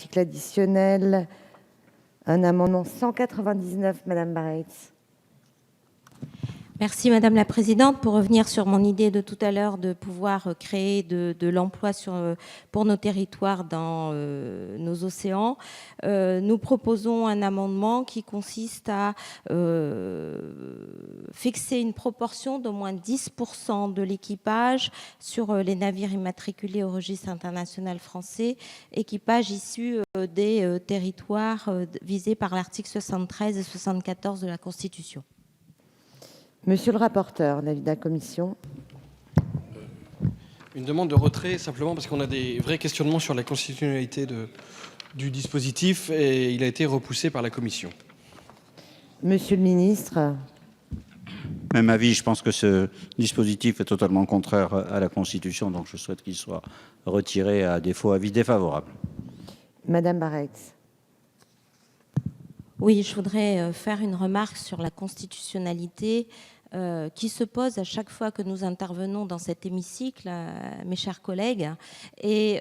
article additionnel, un amendement 199, Madame Baretz. Merci Madame la Présidente. Pour revenir sur mon idée de tout à l'heure de pouvoir créer de l'emploi pour nos territoires dans nos océans, nous proposons un amendement qui consiste à fixer une proportion d'au moins 10% de l'équipage sur les navires immatriculés au registre international français, équipage issu des territoires visés par l'article 73 et 74 de la Constitution. Monsieur le rapporteur, l'avis de la commission. Une demande de retrait simplement parce qu'on a des vrais questionnements sur la constitutionnalité du dispositif et il a été repoussé par la commission. Monsieur le ministre. Même avis, je pense que ce dispositif est totalement contraire à la Constitution, donc je souhaite qu'il soit retiré, à défaut avis défavorable. Madame Baretz. Oui, je voudrais faire une remarque sur la constitutionnalité qui se pose à chaque fois que nous intervenons dans cet hémicycle, mes chers collègues, et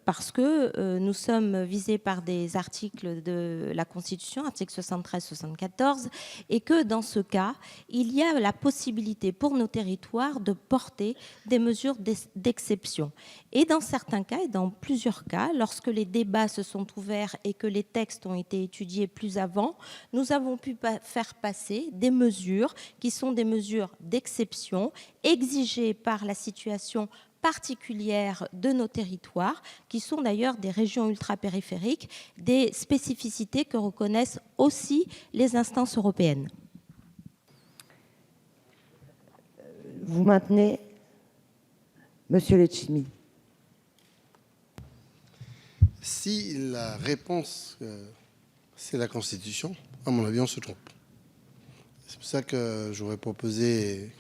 parce que nous sommes visés par des articles de la Constitution, articles 73-74, et que dans ce cas, il y a la possibilité pour nos territoires de porter des mesures d'exception. Et dans certains cas, et dans plusieurs cas, lorsque les débats se sont ouverts et que les textes ont été étudiés plus avant, nous avons pu faire passer des mesures qui sont des mesures d'exception exigées par la situation particulière de nos territoires, qui sont d'ailleurs des régions ultra-périphériques, des spécificités que reconnaissent aussi les instances européennes. Vous maintenez, Monsieur Letchimy. Si la réponse, c'est la Constitution, à mon avis, on se trompe. C'est pour ça que j'aurais proposé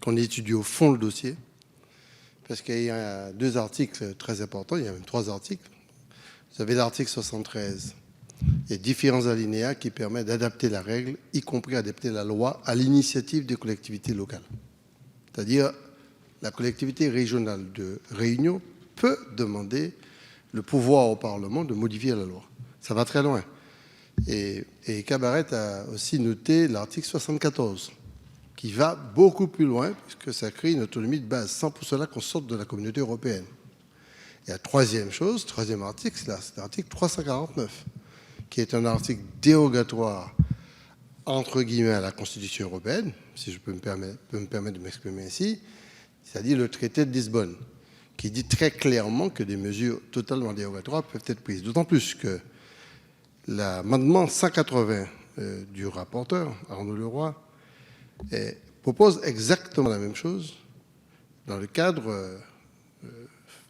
qu'on étudie au fond le dossier, parce qu'il y a 2 articles très importants, il y a même 3 articles. Vous avez l'article 73, il y a différents alinéas qui permettent d'adapter la règle, y compris adapter la loi à l'initiative des collectivités locales. C'est-à-dire, la collectivité régionale de Réunion peut demander le pouvoir au Parlement de modifier la loi. Ça va très loin. Et Cabaret a aussi noté l'article 74, qui va beaucoup plus loin, puisque ça crée une autonomie de base, sans pour cela qu'on sorte de la communauté européenne. Et la troisième article, c'est l'article 349, qui est un article dérogatoire, entre guillemets, à la Constitution européenne, si je peux me permettre de m'exprimer ainsi, c'est-à-dire le traité de Lisbonne, qui dit très clairement que des mesures totalement dérogatoires peuvent être prises. D'autant plus que l'amendement 180 du rapporteur, Arnaud Leroy, propose exactement la même chose dans le cadre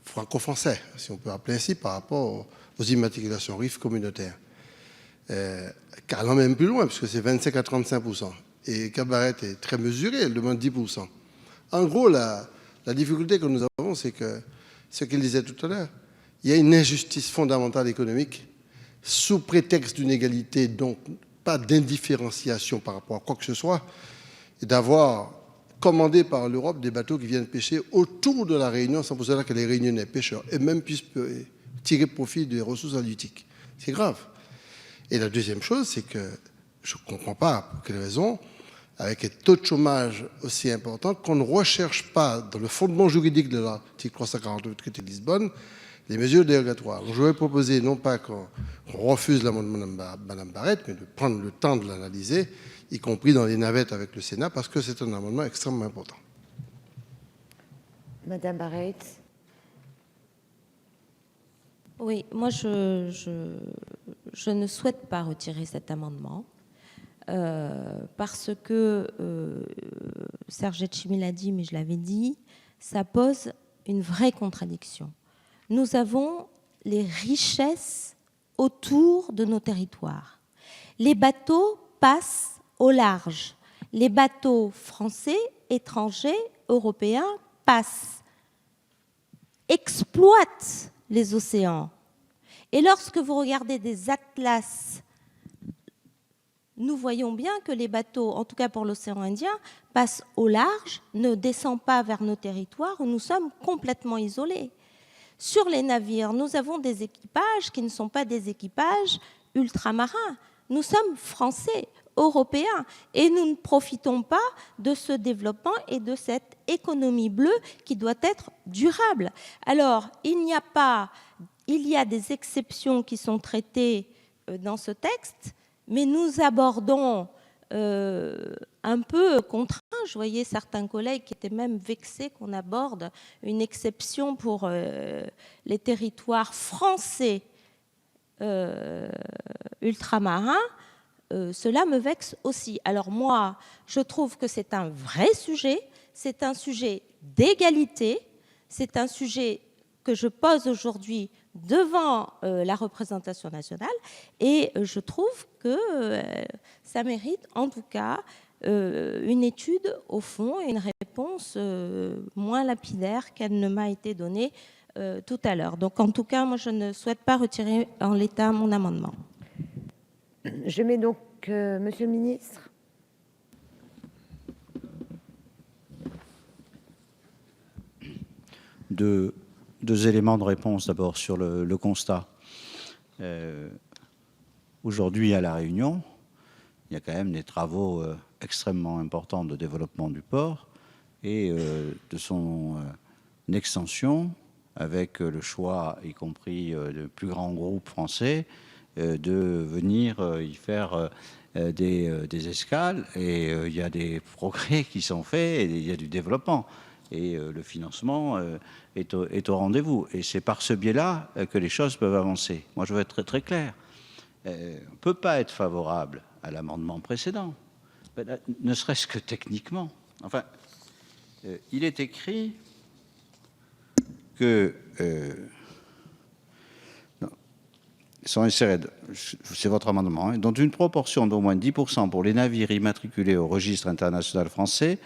franco-français, si on peut appeler ainsi, par rapport aux immatriculations RIF communautaires. Allant même plus loin, puisque c'est 25 à 35%. Et Cabaret est très mesurée, elle demande 10%. En gros, la difficulté que nous avons, c'est que, ce qu'il disait tout à l'heure, il y a une injustice fondamentale économique sous prétexte d'une égalité, donc pas d'indifférenciation par rapport à quoi que ce soit, et d'avoir commandé par l'Europe des bateaux qui viennent pêcher autour de la Réunion sans pour cela que les Réunionnais pêcheurs et même puissent tirer profit des ressources halieutiques. C'est grave. Et la deuxième chose, c'est que je ne comprends pas pour quelle raison, avec un taux de chômage aussi important, qu'on ne recherche pas dans le fondement juridique de l'article 348 du traité de Lisbonne les mesures dérogatoires. Donc, je vais proposer non pas qu'on refuse l'amendement de Mme Baretz, mais de prendre le temps de l'analyser, y compris dans les navettes avec le Sénat, parce que c'est un amendement extrêmement important. Madame Baretz. Oui, moi je ne souhaite pas retirer cet amendement parce que Serge Letchimy l'a dit, mais je l'avais dit, ça pose une vraie contradiction. Nous avons les richesses autour de nos territoires. Les bateaux passent au large. Les bateaux français, étrangers, européens passent, exploitent les océans. Et lorsque vous regardez des atlas, nous voyons bien que les bateaux, en tout cas pour l'océan Indien, passent au large, ne descendent pas vers nos territoires où nous sommes complètement isolés. Sur les navires, nous avons des équipages qui ne sont pas des équipages ultramarins. Nous sommes français, européens, et nous ne profitons pas de ce développement et de cette économie bleue qui doit être durable. Alors, il y a des exceptions qui sont traitées dans ce texte, mais nous abordons un peu contraint. Je voyais certains collègues qui étaient même vexés qu'on aborde une exception pour les territoires français ultramarins. Cela me vexe aussi. Alors moi, je trouve que c'est un vrai sujet, c'est un sujet d'égalité, c'est un sujet que je pose aujourd'hui devant la représentation nationale, et je trouve que ça mérite en tout cas une étude au fond et une réponse moins lapidaire qu'elle ne m'a été donnée tout à l'heure. Donc en tout cas, moi je ne souhaite pas retirer en l'état mon amendement. Je mets donc, Monsieur le ministre. Deux éléments de réponse. D'abord sur le constat. Aujourd'hui à La Réunion, il y a quand même des travaux extrêmement importants de développement du port et de son extension, avec le choix, y compris de plus grands groupes français, de venir y faire des escales. Et il y a des progrès qui sont faits, et il y a du développement. Et le financement est au rendez-vous. Et c'est par ce biais-là que les choses peuvent avancer. Moi, je veux être très, très clair. On ne peut pas être favorable à l'amendement précédent, ne serait-ce que techniquement. Enfin, il est écrit que... c'est votre amendement, dont une proportion d'au moins 10% pour les navires immatriculés au registre international français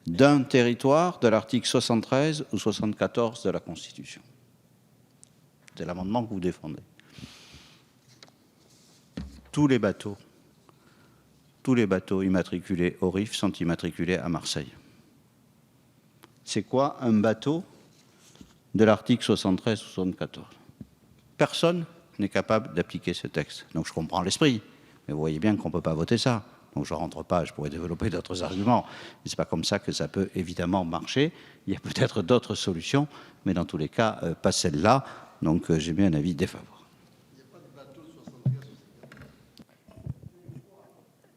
d'un territoire de l'article 73 ou 74 de la Constitution. C'est l'amendement que vous défendez. Tous les bateaux immatriculés au RIF sont immatriculés à Marseille. C'est quoi un bateau de l'article 73 ou 74? Personne n'est capable d'appliquer ce texte. Donc je comprends l'esprit, mais vous voyez bien qu'on ne peut pas voter ça. Donc je ne rentre pas, je pourrais développer d'autres arguments, mais ce n'est pas comme ça que ça peut évidemment marcher. Il y a peut-être d'autres solutions, mais dans tous les cas, pas celle-là. Donc j'ai mis un avis défavorable.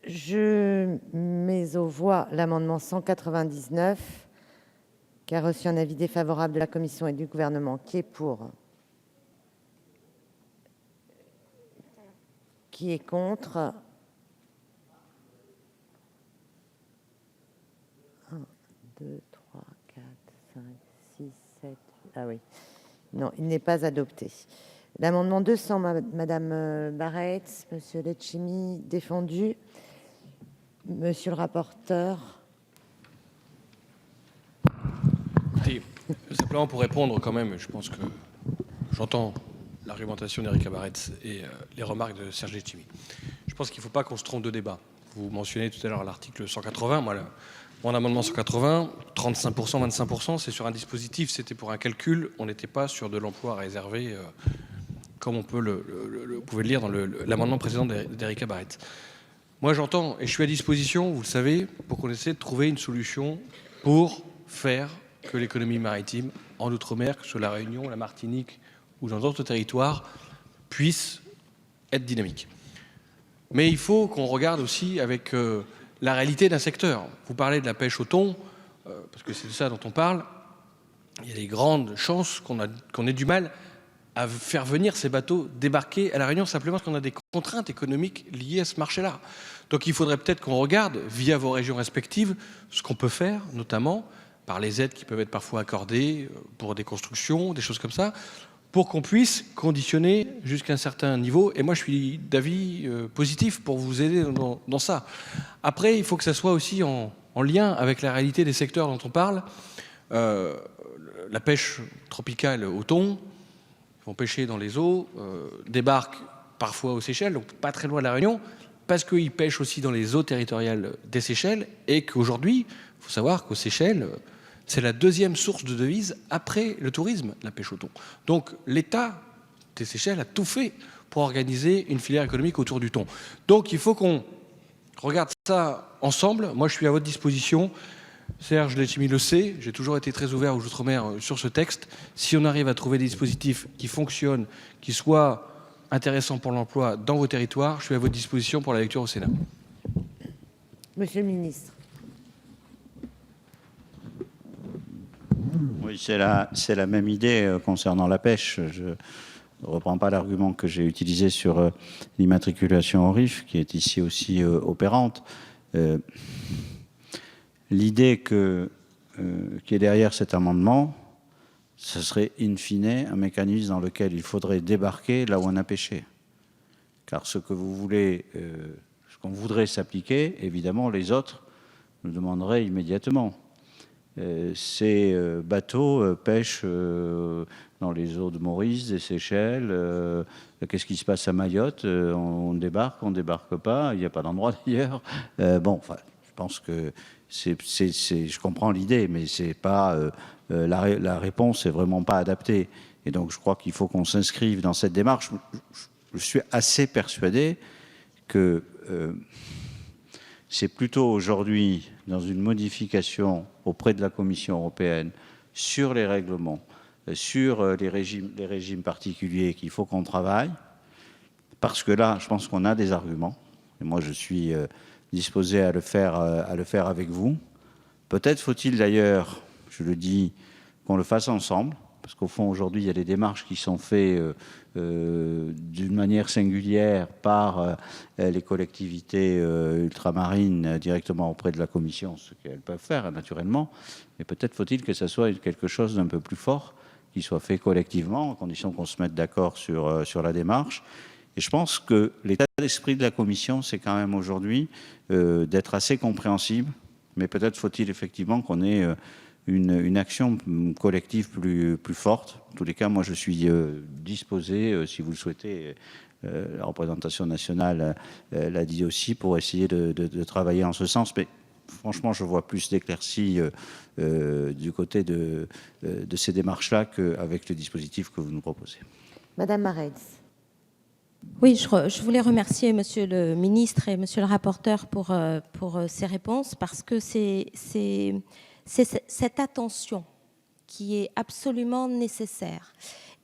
Je mets aux voix l'amendement 199, qui a reçu un avis défavorable de la Commission et du Gouvernement. Qui est pour? Qui est contre? 1, 2, 3, 4, 5, 6, 7... Ah oui. Non, il n'est pas adopté. L'amendement 200, Madame Barretz, Monsieur Letchimy, défendu. Monsieur le rapporteur. Écoutez, simplement pour répondre quand même, je pense que j'entends l'argumentation d'Erika Barretz et les remarques de Serge Letchimy. Je pense qu'il ne faut pas qu'on se trompe de débat. Vous mentionnez tout à l'heure l'article 180. Moi, mon amendement 180, 35%, 25%, c'est sur un dispositif, c'était pour un calcul. On n'était pas sur de l'emploi réservé, comme on peut vous pouvez le lire dans l'amendement précédent d'Erika Barretz. Moi, j'entends, et je suis à disposition, vous le savez, pour qu'on essaie de trouver une solution pour faire que l'économie maritime en Outre-mer, que ce soit la Réunion, la Martinique ou dans d'autres territoires, puisse être dynamique. Mais il faut qu'on regarde aussi avec la réalité d'un secteur. Vous parlez de la pêche au thon, parce que c'est de ça dont on parle. Il y a des grandes chances qu'on ait du mal à faire venir ces bateaux débarquer à La Réunion, simplement parce qu'on a des contraintes économiques liées à ce marché-là. Donc il faudrait peut-être qu'on regarde, via vos régions respectives, ce qu'on peut faire, notamment par les aides qui peuvent être parfois accordées pour des constructions, des choses comme ça, pour qu'on puisse conditionner jusqu'à un certain niveau. Et moi, je suis d'avis positif pour vous aider dans ça. Après, il faut que ça soit aussi en lien avec la réalité des secteurs dont on parle. La pêche tropicale au thon, ils vont pêcher dans les eaux, débarquent parfois aux Seychelles, donc pas très loin de La Réunion, parce qu'ils pêchent aussi dans les eaux territoriales des Seychelles, et qu'aujourd'hui, il faut savoir qu'aux Seychelles, C'est la deuxième source de devises après le tourisme, la pêche au thon. Donc l'État des Seychelles a tout fait pour organiser une filière économique autour du thon. Donc il faut qu'on regarde ça ensemble. Moi, je suis à votre disposition. Serge Letchimy le sait, j'ai toujours été très ouvert aux Outre-mer sur ce texte. Si on arrive à trouver des dispositifs qui fonctionnent, qui soient intéressants pour l'emploi dans vos territoires, je suis à votre disposition pour la lecture au Sénat. Monsieur le ministre. Oui, c'est la même idée concernant la pêche. Je ne reprends pas l'argument que j'ai utilisé sur l'immatriculation au RIF, qui est ici aussi opérante. L'idée qui est derrière cet amendement, ce serait in fine un mécanisme dans lequel il faudrait débarquer là où on a pêché. Car ce que vous voulez, ce qu'on voudrait s'appliquer, évidemment, les autres nous demanderaient immédiatement. Ces bateaux pêchent dans les eaux de Maurice, des Seychelles. Qu'est-ce qui se passe à Mayotte? On débarque, on ne débarque pas. Il n'y a pas d'endroit d'ailleurs. Bon, enfin, je pense que je comprends l'idée, mais c'est pas la réponse n'est vraiment pas adaptée. Et donc, je crois qu'il faut qu'on s'inscrive dans cette démarche. Je suis assez persuadé que c'est plutôt aujourd'hui dans une modification auprès de la Commission européenne sur les règlements, sur les régimes particuliers qu'il faut qu'on travaille, parce que là, je pense qu'on a des arguments, et moi je suis disposé à le faire avec vous. Peut-être faut-il d'ailleurs, je le dis, qu'on le fasse ensemble, parce qu'au fond, aujourd'hui, il y a des démarches qui sont faites d'une manière singulière par les collectivités ultramarines directement auprès de la Commission, ce qu'elles peuvent faire naturellement, mais peut-être faut-il que ça soit quelque chose d'un peu plus fort, qui soit fait collectivement, à condition qu'on se mette d'accord sur la démarche. Et je pense que l'état d'esprit de la Commission, c'est quand même aujourd'hui d'être assez compréhensible, mais peut-être faut-il effectivement qu'on ait une action collective plus forte. En tous les cas, moi, je suis disposé, si vous le souhaitez, la représentation nationale l'a dit aussi, pour essayer de travailler en ce sens. Mais franchement, je vois plus d'éclaircies du côté de ces démarches-là qu'avec le dispositif que vous nous proposez. Madame Maretz. Oui, je voulais remercier Monsieur le ministre et Monsieur le rapporteur pour ces réponses, parce que c'est cette attention qui est absolument nécessaire.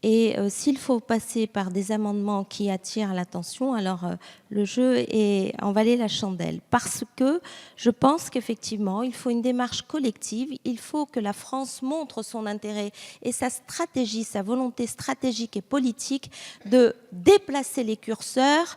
Et s'il faut passer par des amendements qui attirent l'attention, alors le jeu en valait la chandelle. Parce que je pense qu'effectivement, il faut une démarche collective. Il faut que la France montre son intérêt et sa stratégie, sa volonté stratégique et politique de déplacer les curseurs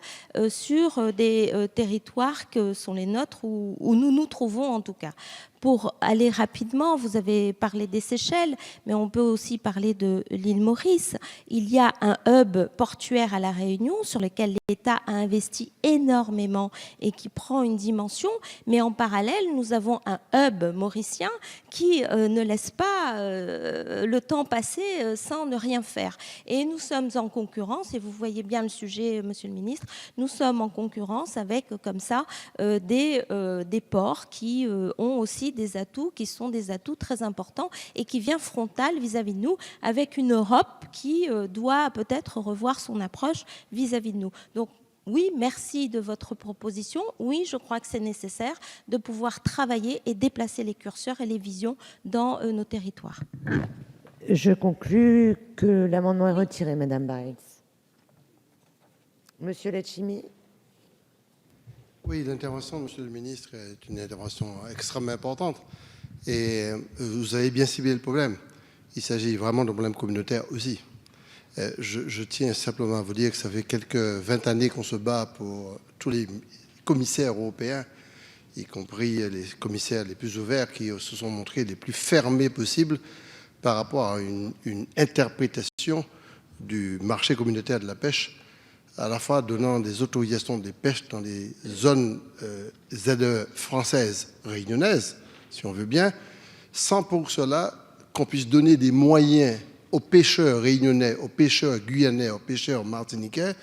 sur des territoires que sont les nôtres, où nous nous trouvons en tout cas. Pour aller rapidement, vous avez parlé des Seychelles, mais on peut aussi parler de l'île Maurice. Il y a un hub portuaire à La Réunion sur lequel l'État a investi énormément et qui prend une dimension, mais en parallèle, nous avons un hub mauricien qui ne laisse pas le temps passer sans ne rien faire. Et nous sommes en concurrence, et vous voyez bien le sujet, Monsieur le ministre, nous sommes en concurrence avec, comme ça, des ports qui ont aussi des atouts qui sont des atouts très importants et qui vient frontal vis-à-vis de nous, avec une Europe qui doit peut-être revoir son approche vis-à-vis de nous. Donc oui, merci de votre proposition. Oui, je crois que c'est nécessaire de pouvoir travailler et déplacer les curseurs et les visions dans nos territoires. Je conclus que l'amendement est retiré, Madame Baretz. Monsieur Letchimy. Oui, l'intervention de Monsieur le ministre est une intervention extrêmement importante. Et vous avez bien ciblé le problème. Il s'agit vraiment d'un problème communautaire aussi. Je tiens simplement à vous dire que ça fait quelques 20 années qu'on se bat pour tous les commissaires européens, y compris les commissaires les plus ouverts qui se sont montrés les plus fermés possibles par rapport à une interprétation du marché communautaire de la pêche, à la fois donnant des autorisations de pêche dans les zones ZE françaises réunionnaises, si on veut bien, sans pour cela qu'on puisse donner des moyens aux pêcheurs réunionnais, aux pêcheurs guyanais, aux pêcheurs martiniquais,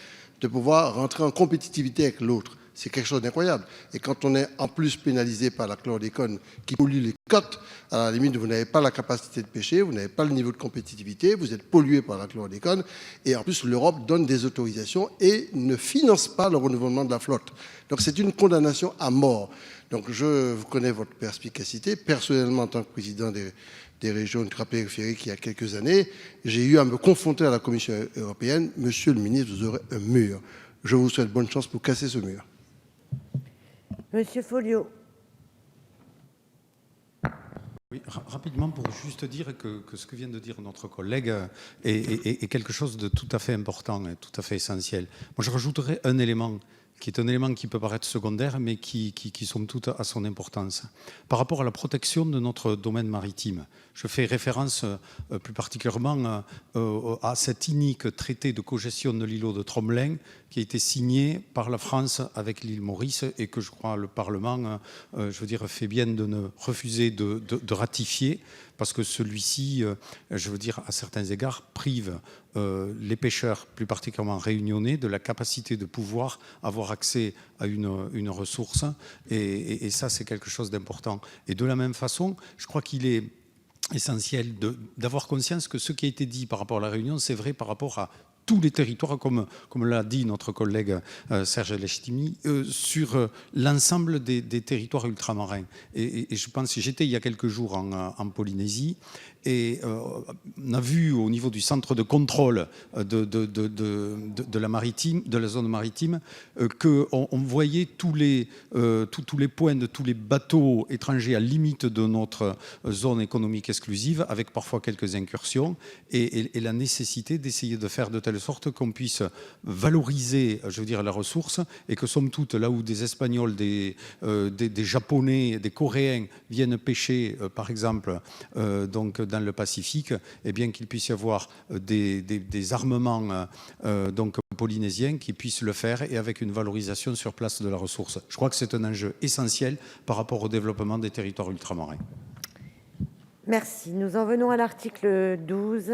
de pouvoir rentrer en compétitivité avec l'autre. C'est quelque chose d'incroyable. Et quand on est en plus pénalisé par la chlordécone qui pollue les côtes, à la limite, vous n'avez pas la capacité de pêcher, vous n'avez pas le niveau de compétitivité, vous êtes pollué par la chlordécone. Et en plus, l'Europe donne des autorisations et ne finance pas le renouvellement de la flotte. Donc c'est une condamnation à mort. Donc je connais votre perspicacité. Personnellement, en tant que président des régions ultrapériphériques il y a quelques années, j'ai eu à me confronter à la Commission européenne. Monsieur le ministre, vous aurez un mur. Je vous souhaite bonne chance pour casser ce mur. Monsieur Folliot. Oui, rapidement, pour juste dire que ce que vient de dire notre collègue est quelque chose de tout à fait important et tout à fait essentiel. Moi, je rajouterais un élément qui est un élément qui peut paraître secondaire, mais qui somme toute a son importance. Par rapport à la protection de notre domaine maritime, je fais référence plus particulièrement à cet inique traité de cogestion de l'îlot de Tromelin qui a été signé par la France avec l'île Maurice et que je crois le Parlement, fait bien de ne refuser de ratifier, parce que celui-ci, à certains égards, prive les pêcheurs, plus particulièrement réunionnais, de la capacité de pouvoir avoir accès à une ressource. Et ça, c'est quelque chose d'important. Et de la même façon, je crois qu'il est essentiel d'avoir conscience que ce qui a été dit par rapport à la Réunion, c'est vrai par rapport à tous les territoires, comme l'a dit notre collègue Serge Letchimy, sur l'ensemble des territoires ultramarins. Et je pense que j'étais il y a quelques jours en Polynésie, et on a vu au niveau du centre de contrôle de la zone maritime qu'on voyait tous les points de tous les bateaux étrangers à limite de notre zone économique exclusive, avec parfois quelques incursions, et la nécessité d'essayer de faire de telle sorte qu'on puisse valoriser, la ressource, et que somme toute, là où des Espagnols, des Japonais, des Coréens viennent pêcher, par exemple, donc dans le Pacifique, eh bien qu'il puisse y avoir des armements donc polynésiens qui puissent le faire, et avec une valorisation sur place de la ressource. Je crois que c'est un enjeu essentiel par rapport au développement des territoires ultramarins. Merci. Nous en venons à l'article 12.